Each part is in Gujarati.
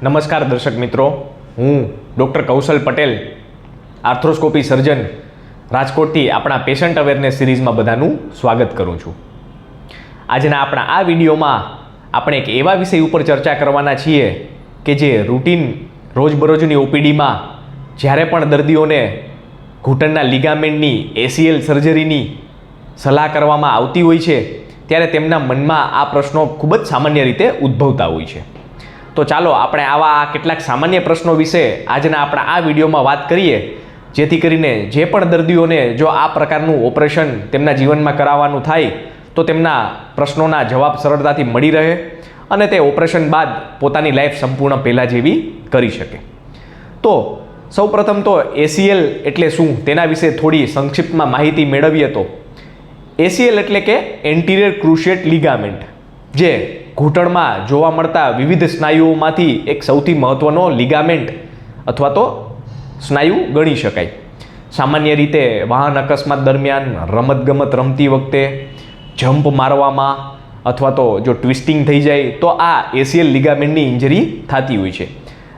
નમસ્કાર દર્શક મિત્રો, હું ડૉક્ટર કૌશલ પટેલ, આર્થ્રોસ્કોપી સર્જન, રાજકોટથી આપણા પેશન્ટ અવેરનેસ સિરીઝમાં બધાનું સ્વાગત કરું છું. આજના આપણા આ વિડીયોમાં આપણે એક એવા વિષય ઉપર ચર્ચા કરવાના છીએ કે જે રૂટીન રોજબરોજની ઓપીડીમાં જ્યારે પણ દર્દીઓને ઘૂંટણના લિગામેન્ટની ACL સર્જરીની સલાહ કરવામાં આવતી હોય છે ત્યારે તેમના મનમાં આ પ્રશ્નો ખૂબ જ સામાન્ય રીતે ઉદ્ભવતા હોય છે. તો ચાલો આપણે આવા કેટલાક સામાન્ય પ્રશ્નો વિશે આજના આપણા આ વિડીયોમાં વાત કરીએ, જેથી કરીને જે પણ દર્દીઓને જો આ પ્રકારનું ઓપરેશન તેમના જીવનમાં કરાવવાનું થાય તો તેમના પ્રશ્નોના જવાબ સરળતાથી મળી રહે અને તે ઓપરેશન બાદ પોતાની લાઈફ સંપૂર્ણ પહેલાં જેવી કરી શકે. તો સૌપ્રથમ તો ACL એટલે શું તેના વિશે થોડી સંક્ષિપ્તમાં માહિતી મેળવીએ તો ACL એટલે કે એન્ટિરિયર ક્રુશિયેટ લિગામેન્ટ, જે ઘૂંટણમાં જોવા મળતા વિવિધ સ્નાયુઓમાંથી એક સૌથી મહત્ત્વનો લિગામેન્ટ અથવા તો સ્નાયુ ગણી શકાય. સામાન્ય રીતે વાહન અકસ્માત દરમિયાન, રમતગમત રમતી વખતે, જમ્પ મારવામાં અથવા તો જો ટ્વિસ્ટિંગ થઈ જાય તો આ ACL લિગામેન્ટની ઇન્જરી થતી હોય છે.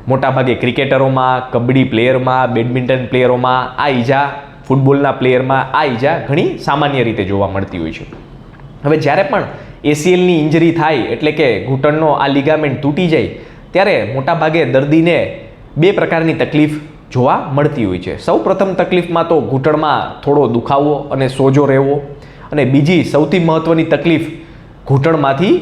મોટાભાગે ક્રિકેટરોમાં, કબડ્ડી પ્લેયરમાં, બેડમિન્ટન પ્લેયરોમાં આ ઈજા, ફૂટબોલના પ્લેયરમાં આ ઈજા ઘણી સામાન્ય રીતે જોવા મળતી હોય છે. હવે જ્યારે પણ ACLની ઇન્જરી થાય એટલે કે ઘૂંટણનો આ લિગામેન્ટ તૂટી જાય ત્યારે મોટાભાગે દર્દીને બે પ્રકારની તકલીફ જોવા મળતી હોય છે. સૌ પ્રથમ તકલીફમાં તો ઘૂંટણમાં થોડો દુખાવો અને સોજો રહેવો, અને બીજી સૌથી મહત્ત્વની તકલીફ ઘૂંટણમાંથી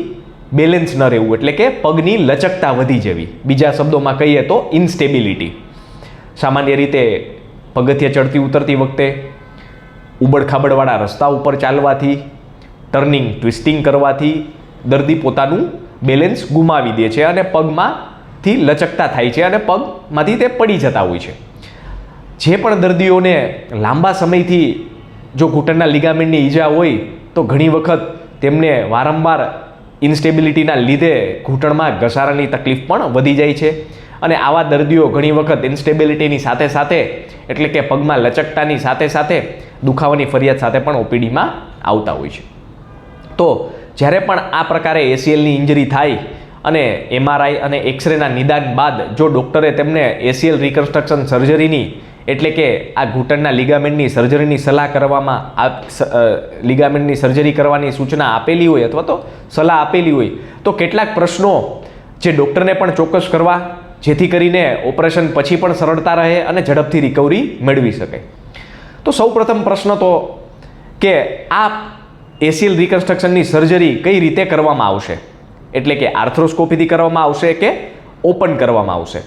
બેલેન્સ ન રહેવું એટલે કે પગની લચકતા વધી જવી. બીજા શબ્દોમાં કહીએ તો ઇન્સ્ટેબિલિટી. સામાન્ય રીતે પગથિયા ચડતી ઉતરતી વખતે, ઉબડખાબડવાળા રસ્તા ઉપર ચાલવાથી, ટર્નિંગ ટ્વિસ્ટિંગ કરવાથી દર્દી પોતાનું બેલેન્સ ગુમાવી દે છે અને પગમાંથી લચકતા થાય છે અને પગમાંથી તે પડી જતા હોય છે. જે પણ દર્દીઓને લાંબા સમયથી જો ઘૂંટણના લિગામેન્ટની ઈજા હોય તો ઘણી વખત તેમને વારંવાર ઇન્સ્ટેબિલિટીના લીધે ઘૂંટણમાં ઘસારાની તકલીફ પણ વધી જાય છે અને આવા દર્દીઓ ઘણી વખત ઇન્સ્ટેબિલિટીની સાથે સાથે એટલે કે પગમાં લચકતાની સાથે સાથે દુખાવાની ફરિયાદ સાથે પણ ઓપીડીમાં આવતા હોય છે. તો જ્યારે પણ આ પ્રકારે ACLની ઇન્જરી થાય અને MRI અને એક્સરેના નિદાન બાદ જો ડૉક્ટરે તેમને ACL રિકન્સ્ટ્રક્શન સર્જરીની એટલે કે આ ઘૂંટણના લિગામેન્ટની સર્જરીની સલાહ કરવામાં લિગામેન્ટની સર્જરી કરવાની સૂચના આપેલી હોય અથવા તો સલાહ આપેલી હોય તો કેટલાક પ્રશ્નો જે ડૉક્ટરને પણ ચોક્કસ કરવા, જેથી કરીને ઓપરેશન પછી પણ સરળતા રહે અને ઝડપથી રિકવરી મેળવી શકે. તો સૌપ્રથમ પ્રશ્ન તો કે આ ACL રિકન્સ્ટ્રક્શનની સર્જરી કઈ રીતે કરવામાં આવશે, એટલે કે આર્થ્રોસ્કોપીથી કરવામાં આવશે કે ઓપન કરવામાં આવશે.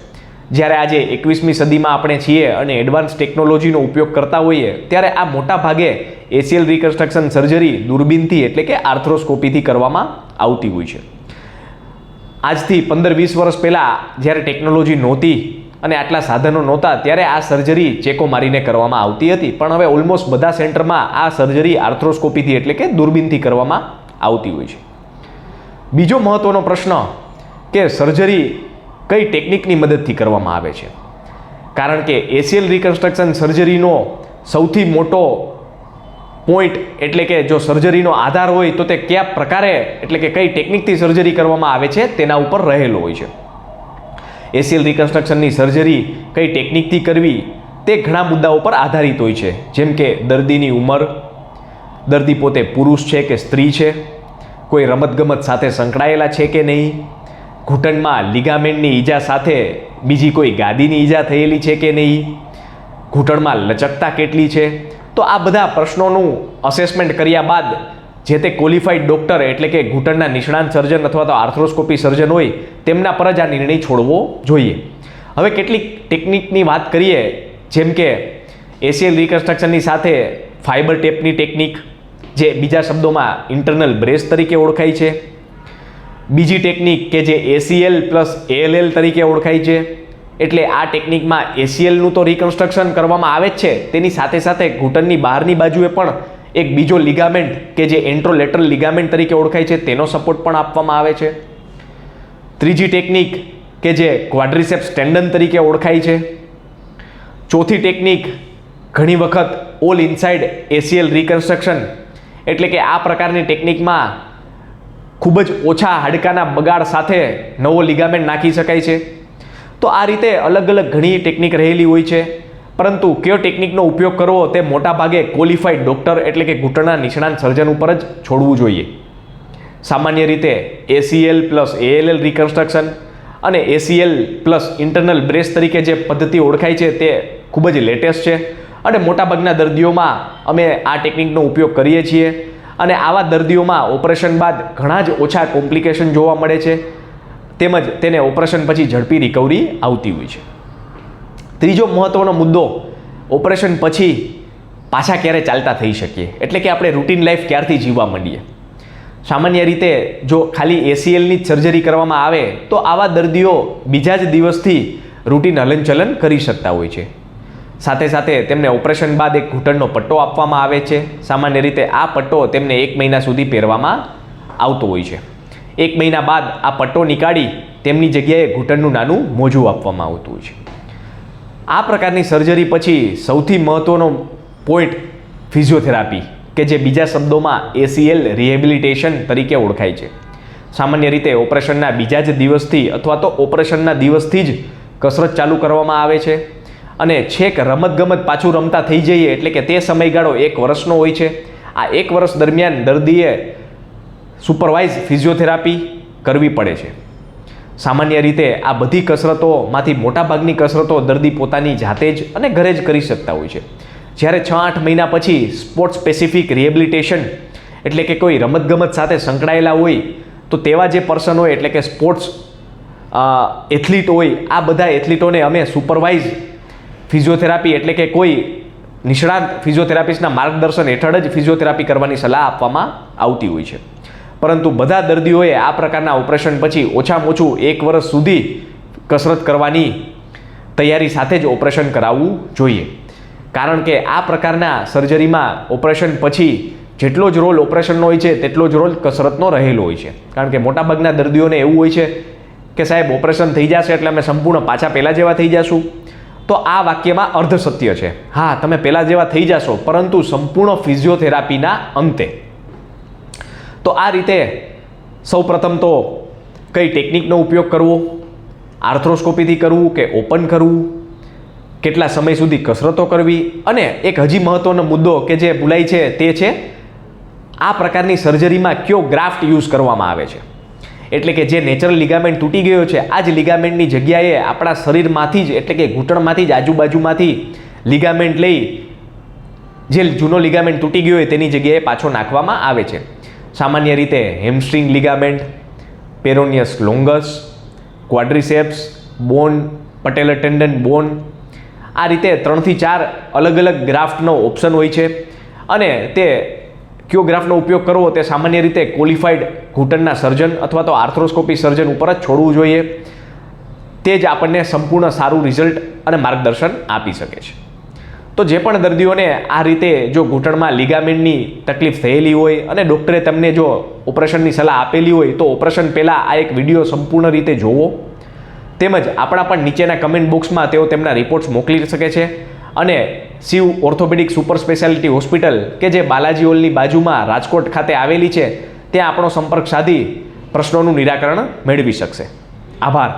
જ્યારે આજે 21મી સદીમાં આપણે છીએ અને એડવાન્સ ટેકનોલોજીનો ઉપયોગ કરતા હોઈએ ત્યારે આ મોટા ભાગે ACL રિકન્સ્ટ્રક્શન સર્જરી દૂરબીનથી એટલે કે આર્થ્રોસ્કોપીથી કરવામાં આવતી હોય છે. આજથી 15-20 વર્ષ પહેલાં જ્યારે ટેકનોલોજી નહોતી અને આટલા સાધનો નહોતા ત્યારે આ સર્જરી ચેકો મારીને કરવામાં આવતી હતી, પણ હવે ઓલમોસ્ટ બધા સેન્ટરમાં આ સર્જરી આર્થ્રોસ્કોપીથી એટલે કે દૂરબીનથી કરવામાં આવતી હોય છે. બીજો મહત્ત્વનો પ્રશ્ન કે સર્જરી કઈ ટેકનિકની મદદથી કરવામાં આવે છે, કારણ કે ACL રિકન્સ્ટ્રક્શન સર્જરીનો સૌથી મોટો પોઈન્ટ એટલે કે જો સર્જરીનો આધાર હોય તો તે કયા પ્રકારે એટલે કે કઈ ટેકનિકથી સર્જરી કરવામાં આવે છે તેના ઉપર રહેલો હોય છે. ACL રિકન્સ્ટ્રક્શનની સર્જરી કઈ ટેકનિકથી કરવી તે ઘણા મુદ્દાઓ પર આધારિત હોય છે, જેમ કે દર્દીની ઉંમર, દર્દી પોતે પુરુષ છે કે સ્ત્રી છે, કોઈ રમતગમત સાથે સંકળાયેલા છે કે નહીં, ઘૂંટણમાં લિગામેન્ટની ઈજા સાથે બીજી કોઈ ગાદીની ઈજા થયેલી છે કે નહીં, ઘૂંટણમાં લચકતા કેટલી છે. તો આ બધા પ્રશ્નોનું અસેસમેન્ટ કર્યા બાદ જે તે ક્વોલિફાઈડ ડૉક્ટર એટલે કે ઘૂંટણના નિષ્ણાંત સર્જન અથવા તો આર્થ્રોસ્કોપી સર્જન હોય તેમના પર જ આ નિર્ણય છોડવો જોઈએ. હવે કેટલીક ટેકનિકની વાત કરીએ, જેમ કે ACL રિકન્સ્ટ્રક્શનની સાથે ફાઇબર ટેપની ટેકનિક, જે બીજા શબ્દોમાં ઇન્ટરનલ બ્રેસ તરીકે ઓળખાય છે. બીજી ટેકનિક કે જે ACL પ્લસ ALL તરીકે ઓળખાય છે, એટલે આ ટેકનિકમાં ACLનું તો રિકન્સ્ટ્રક્શન કરવામાં આવે જ છે, તેની સાથે સાથે ઘૂંટણની બહારની બાજુએ પણ એક બીજો લિગામેન્ટ કે જે એન્ટ્રોલેટરલ લિગામેન્ટ તરીકે ઓળખાય છે તેનો સપોર્ટ પણ આપવામાં આવે છે. ત્રીજી ટેકનિક કે જે ક્વાડ્રિસેપ્સ ટેન્ડન તરીકે ઓળખાય છે. ચોથી ટેકનિક ઘણી વખત ઓલ ઇનસાઇડ ACL રિકન્સ્ટ્રક્શન એટલે કે આ પ્રકારની ટેકનિકમાં ખૂબ જ ઓછા હાડકાના બગાડ સાથે નવો લિગામેન્ટ નાખી શકાય છે. તો આ રીતે અલગ અલગ ઘણી ટેકનિક રહેલી હોય છે, પરંતુ કયો ટેકનિકનો ઉપયોગ કરવો તે મોટાભાગે ક્વોલિફાઈડ ડૉક્ટર એટલે કે ઘૂંટણના નિષ્ણાંત સર્જન ઉપર જ છોડવું જોઈએ. સામાન્ય રીતે ACL પ્લસ ALL રિકન્સ્ટ્રક્શન અને ACL પ્લસ ઇન્ટરનલ બ્રેસ તરીકે જે પદ્ધતિ ઓળખાય છે તે ખૂબ જ લેટેસ્ટ છે અને મોટાભાગના દર્દીઓમાં અમે આ ટેકનિકનો ઉપયોગ કરીએ છીએ અને આવા દર્દીઓમાં ઓપરેશન બાદ ઘણા જ ઓછા કોમ્પ્લિકેશન જોવા મળે છે, તેમજ તેને ઓપરેશન પછી ઝડપી રિકવરી આવતી હોય છે. ત્રીજો મહત્ત્વનો મુદ્દો, ઓપરેશન પછી પાછા ક્યારે ચાલતા થઈ શકીએ, એટલે કે આપણે રૂટીન લાઈફ ક્યારથી જીવવા માંડીએ. સામાન્ય રીતે જો ખાલી ACLની જ સર્જરી કરવામાં આવે તો આવા દર્દીઓ બીજા જ દિવસથી રૂટીન હલનચલન કરી શકતા હોય છે. સાથે સાથે તેમને ઓપરેશન બાદ એક ઘૂંટણનો પટ્ટો આપવામાં આવે છે. સામાન્ય રીતે આ પટ્ટો તેમને 1 મહિના સુધી પહેરવામાં આવતો હોય છે. 1 મહિના બાદ આ પટ્ટો નીકાળી તેમની જગ્યાએ ઘૂંટણનું નાનું મોજું આપવામાં આવતું હોય છે. આ પ્રકારની સર્જરી પછી સૌથી મહત્ત્વનો પોઈન્ટ ફિઝિયોથેરાપી, કે જે બીજા શબ્દોમાં ACL રિહેબિલિટેશન તરીકે ઓળખાય છે. સામાન્ય રીતે ઓપરેશનના બીજા જ દિવસથી અથવા તો ઓપરેશનના દિવસથી જ કસરત ચાલુ કરવામાં આવે છે અને છેક રમતગમત પાછું રમતા થઈ જઈએ એટલે કે તે સમયગાળો 1 વર્ષનો હોય છે. આ 1 વર્ષ દરમિયાન દર્દીએ સુપરવાઇઝ ફિઝિયોથેરાપી કરવી પડે છે. સામાન્ય રીતે આ બધી કસરતોમાંથી મોટાભાગની કસરતો દર્દી પોતાની જાતે જ અને ઘરે જ કરી શકતા હોય છે. જ્યારે 6-8 મહિના પછી સ્પોર્ટ સ્પેસિફિક રિહેબિલિટેશન એટલે કે કોઈ રમતગમત સાથે સંકળાયેલા હોય તો તેવા જે પર્સન હોય એટલે કે સ્પોર્ટ્સ એથ્લીટ હોય, આ બધા એથ્લીટોને અમે સુપરવાઇઝ ફિઝિયોથેરાપી એટલે કે કોઈ નિષ્ણાત ફિઝિયોથેરાપિસ્ટના માર્ગદર્શન હેઠળ જ ફિઝિયોથેરાપી કરવાની સલાહ આપવામાં આવતી હોય છે. પરંતુ બધા દર્દીઓએ આ પ્રકારના ઓપરેશન પછી ઓછામાં ઓછું 1 વર્ષ સુધી કસરત કરવાની તૈયારી સાથે જ ઓપરેશન કરાવવું જોઈએ. કારણ કે આ પ્રકારના સર્જરીમાં ઓપરેશન પછી જેટલો જ રોલ ઓપરેશનનો હોય છે તેટલો જ રોલ કસરતનો રહેલો હોય છે. કારણ કે મોટાભાગના દર્દીઓને એવું હોય છે કે સાહેબ ઓપરેશન થઈ જશે એટલે અમે સંપૂર્ણ પાછા પહેલાં જેવા થઈ જશું. તો આ વાક્યમાં અર્ધ સત્ય છે. હા, તમે પહેલાં જેવા થઈ જશો, પરંતુ સંપૂર્ણ ફિઝિયોથેરાપીના અંતે. તો આ રીતે સૌપ્રથમ તો કઈ ટેકનિકનો ઉપયોગ કરવો, આર્થ્રોસ્કોપીથી કરવું કે ઓપન કરવું, કેટલા સમય સુધી કસરતો કરવી, અને એક હજી મહત્ત્વનો મુદ્દો કે જે ભૂલાય છે તે છે આ પ્રકારની સર્જરીમાં કયો ગ્રાફ્ટ યુઝ કરવામાં આવે છે. એટલે કે જે નેચરલ લિગામેન્ટ તૂટી ગયો છે આ જ લિગામેન્ટની જગ્યાએ આપણા શરીરમાંથી જ એટલે કે ઘૂંટણમાંથી જ આજુબાજુમાંથી લિગામેન્ટ લઈ જે જૂનો લિગામેન્ટ તૂટી ગયો હોય તેની જગ્યાએ પાછો નાખવામાં આવે છે. સામાન્ય રીતે હેમસ્ટ્રિંગ લિગામેન્ટ, પેરોનિયસ લોંગસ, ક્વાડ્રિસેપ્સ બોન, પટેલર ટેન્ડન બોન, આ રીતે 3 થી 4 અલગ અલગ ગ્રાફ્ટનો ઓપ્શન હોય છે અને તે કયો ગ્રાફનો ઉપયોગ કરવો તે સામાન્ય રીતે ક્વોલિફાઈડ ઘૂંટણના સર્જન અથવા તો આર્થ્રોસ્કોપી સર્જન ઉપર જ છોડવું જોઈએ. તે જ આપણને સંપૂર્ણ સારું રિઝલ્ટ અને માર્ગદર્શન આપી શકે છે. તો જે પણ દર્દીઓને આ રીતે જો ઘૂંટણમાં લિગામેન્ટની તકલીફ થયેલી હોય અને ડૉક્ટરે તમને જો ઓપરેશનની સલાહ આપેલી હોય તો ઓપરેશન પહેલાં આ એક વિડીયો સંપૂર્ણ રીતે જોવો. તેમજ આપણા પણ નીચેના કમેન્ટ બોક્સમાં તેઓ તેમના રિપોર્ટ્સ મોકલી શકે છે અને Shiv orthopaedic super speciality hospital કે જે બાલાજી હોલની બાજુમાં રાજકોટ ખાતે આવેલી છે ત્યાં આપણો સંપર્ક સાધી પ્રશ્નોનું નિરાકરણ મેળવી શકશે. આભાર.